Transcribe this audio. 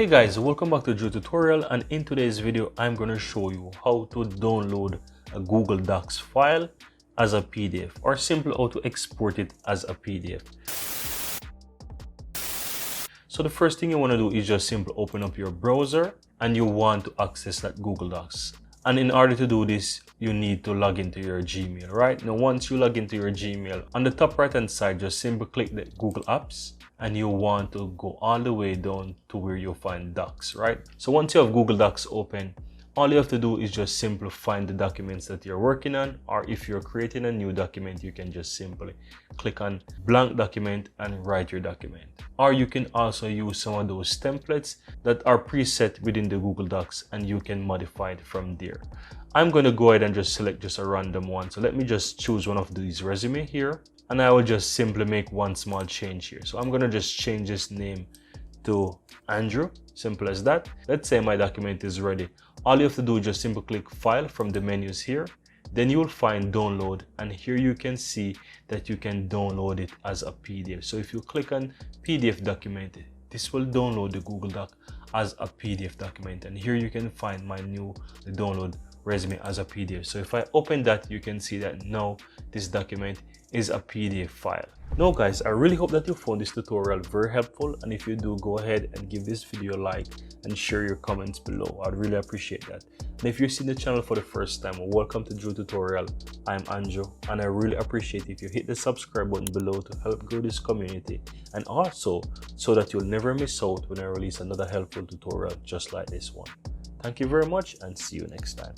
Hey guys, welcome back to Drew Tutorial, and in today's video I'm going to show you how to download a Google Docs file as a PDF, or simply how to export it as a PDF. So the first thing you want to do is just simply open up your browser and you want to access that Google Docs. And in order to do this, you need to log into your Gmail, right? Now once you log into your Gmail, on the top right hand side, just simply click the Google Apps, and you want to go all the way down to where you find Docs, right? So once you have Google Docs open, all you have to do is just simply find the documents that you're working on, or if you're creating a new document, you can just simply click on blank document and write your document. Or you can also use some of those templates that are preset within the Google Docs, and you can modify it from there. I'm going to go ahead and just select just a random one. So let me just choose one of these resume here, and I will just simply make one small change here. So I'm going to just change this name to Andrew, simple as that. Let's say my document is ready. All you have to do is just simply click File from the menus here. Then you will find Download, and here you can see that you can download it as a PDF. So if you click on PDF document, this will download the Google Doc as a PDF document, and here you can find my new download resume as a PDF. So if I open that, you can see that now this document is a PDF file. Now guys, I really hope that you found this tutorial very helpful, and if you do, go ahead and give this video a like and share your comments below. I'd really appreciate that. And if you're seeing the channel for the first time, welcome to Drew Tutorial. I'm Andrew, and I really appreciate if you hit the subscribe button below to help grow this community, and also so that you'll never miss out when I release another helpful tutorial just like this one. Thank you very much, and see you next time.